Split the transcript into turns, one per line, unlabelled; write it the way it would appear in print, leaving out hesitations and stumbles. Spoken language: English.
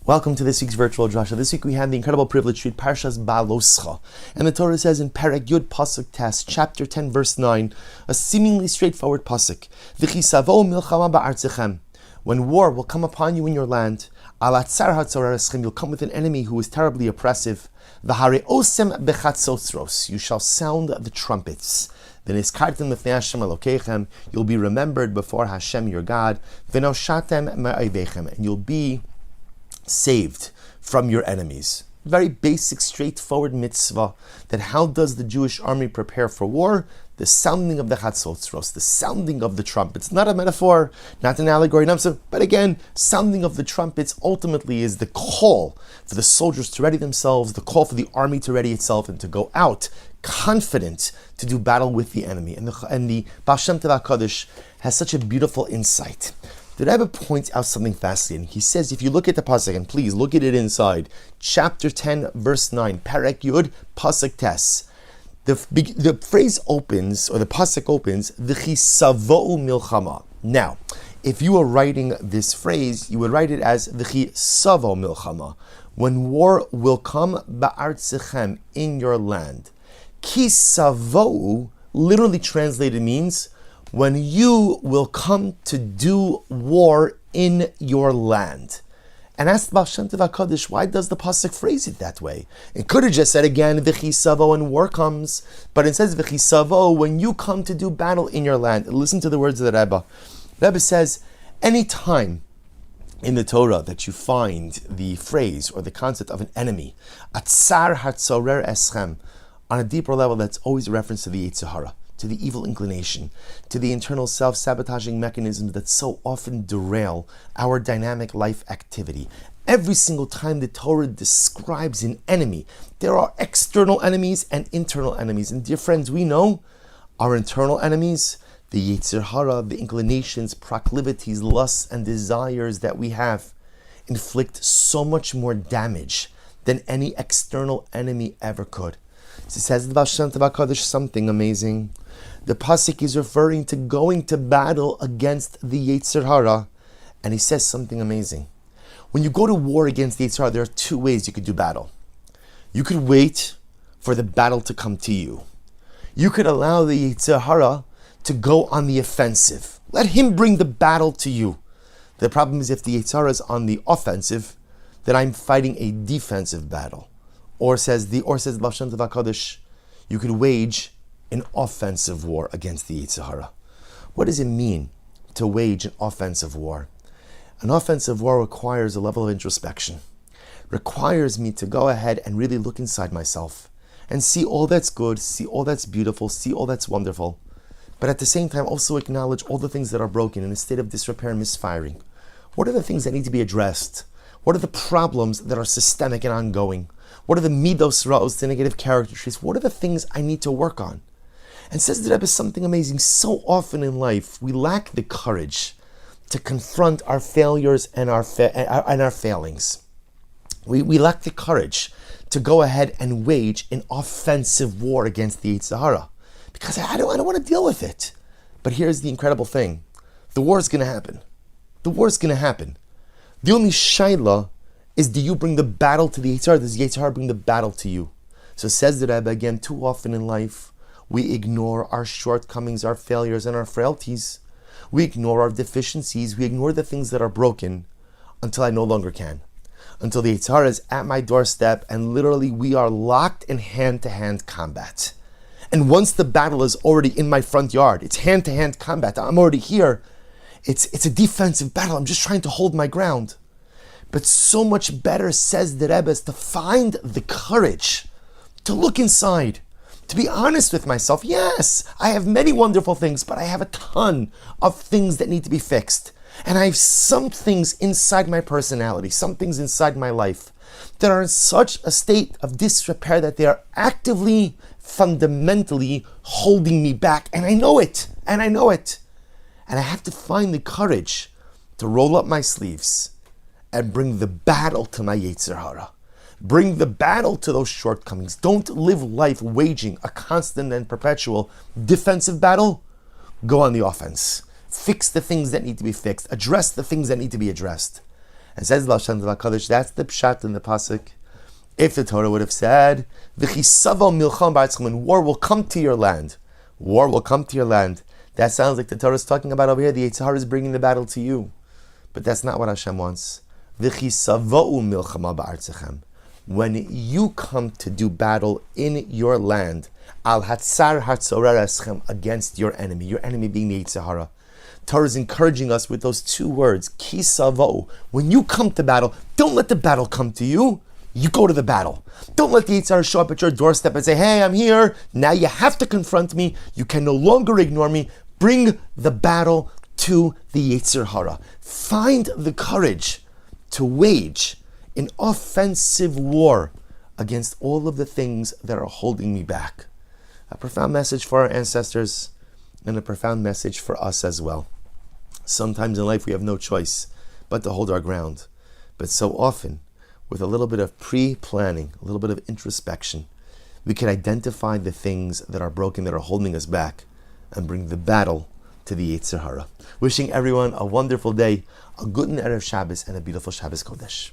Welcome to this week's virtual Drasha. This week we have the incredible privilege to read Parshas Behaaloscha. And the Torah says in Perek Yud Pasuk Tes, chapter 10, verse 9, a seemingly straightforward pasuk. V'chisavo milchama ba'artzechem. When war will come upon you in your land, alatzar hatzorereschem, you'll come with an enemy who is terribly oppressive. V'hare osem bechatzotzros, you shall sound the trumpets. V'niskartem lefnei Hashem Elokechem, you'll be remembered before Hashem your God. V'noshatem me'oivechem, and you'll be saved from your enemies. Very basic, straightforward mitzvah. That how does the Jewish army prepare for war? The sounding of the chatzotzros, the sounding of the trumpets. Not a metaphor, not an allegory, but again, sounding of the trumpets ultimately is the call for the soldiers to ready themselves, the call for the army to ready itself and to go out confident to do battle with the enemy. And the Baal Shem Tov HaKadosh has such a beautiful insight. The Rebbe points out something fascinating. He says, if you look at the pasuk, and please look at it inside, chapter 10, verse 9, Perek Yud, pasuk Tes. The phrase opens, or the pasuk opens, V'chisavo'u milchama. Now, if you were writing this phrase, you would write it as V'chisavo milchama. When war will come, ba'artzechem, in your land. Kisavo'u, literally translated means, when you will come to do war in your land. And asked Baal Shem Tov HaKadosh, why does the pasuk phrase it that way? It could have just said again, V'chisavo, when war comes, but it says V'chisavo, when you come to do battle in your land. Listen to the words of the Rebbe. The Rebbe says, any time in the Torah that you find the phrase or the concept of an enemy, atzar hatzorer eschem, on a deeper level, that's always a reference to the Yetzer Hara, to the evil inclination, to the internal self-sabotaging mechanisms that so often derail our dynamic life activity. Every single time the Torah describes an enemy, there are external enemies and internal enemies. And dear friends, we know our internal enemies, the Yetzer Hara, the inclinations, proclivities, lusts, and desires that we have, inflict so much more damage than any external enemy ever could. So it says the Baal Shem Tov HaKadosh something amazing. The pasuk is referring to going to battle against the Yetzer Hara, and he says something amazing. When you go to war against the Yetzer Hara, there are two ways you could do battle. You could wait for the battle to come to you. You could allow the Yetzer Hara to go on the offensive. Let him bring the battle to you. The problem is if the Yetzer Hara is on the offensive, then I'm fighting a defensive battle. Or says the Baal Shem Tov HaKadosh, you could wage an offensive war against the Yetzer Hara. What does it mean to wage an offensive war? An offensive war requires a level of introspection. Requires me to go ahead and really look inside myself and see all that's good, see all that's beautiful, see all that's wonderful. But at the same time, also acknowledge all the things that are broken in a state of disrepair and misfiring. What are the things that need to be addressed? What are the problems that are systemic and ongoing? What are the midos ra'os, the negative character traits? What are the things I need to work on? And says the Rebbe something amazing. So often in life, we lack the courage to confront our failures and our failings. We lack the courage to go ahead and wage an offensive war against the Yetzer Hara, because I don't want to deal with it. But here's the incredible thing. The war is going to happen. The war is going to happen. The only shayla is, do you bring the battle to the Yetzer Hara? Does the Yetzer Hara bring the battle to you? So says the Rebbe again, too often in life, we ignore our shortcomings, our failures, and our frailties. We ignore our deficiencies. We ignore the things that are broken until I no longer can. Until the Yetzer Hara is at my doorstep and literally we are locked in hand-to-hand combat. And once the battle is already in my front yard, it's hand-to-hand combat. I'm already here. It's a defensive battle. I'm just trying to hold my ground. But so much better, says the Rebbe, is to find the courage to look inside, to be honest with myself. Yes, I have many wonderful things, but I have a ton of things that need to be fixed. And I have some things inside my personality, some things inside my life that are in such a state of disrepair that they are actively, fundamentally holding me back. And I know it. And I have to find the courage to roll up my sleeves and bring the battle to my Yetzer Hara. Bring the battle to those shortcomings. Don't live life waging a constant and perpetual defensive battle. Go on the offense. Fix the things that need to be fixed. Address the things that need to be addressed. And says Lashon V'Kadosh, that's the pshat in the pasuk. If the Torah would have said, "V'chisavo milcham ba'atzchem," and war will come to your land, war will come to your land. That sounds like the Torah is talking about over here. The Yetzer Hara is bringing the battle to you, but that's not what Hashem wants. V'chisavo milchama ba'atzchem. When you come to do battle in your land, al hatzar hatzorereschem, against your enemy being the Yetzer Hara. Torah is encouraging us with those two words, kisavo. When you come to battle, don't let the battle come to you. You go to the battle. Don't let the Yetzer Hara show up at your doorstep and say, "Hey, I'm here." Now you have to confront me. You can no longer ignore me. Bring the battle to the Yetzer Hara. Find the courage to wage an offensive war against all of the things that are holding me back. A profound message for our ancestors and a profound message for us as well. Sometimes in life we have no choice but to hold our ground. But so often, with a little bit of pre-planning, a little bit of introspection, we can identify the things that are broken, that are holding us back, and bring the battle to the Yetzer Hara. Wishing everyone a wonderful day, a good Erev Shabbos, and a beautiful Shabbos Kodesh.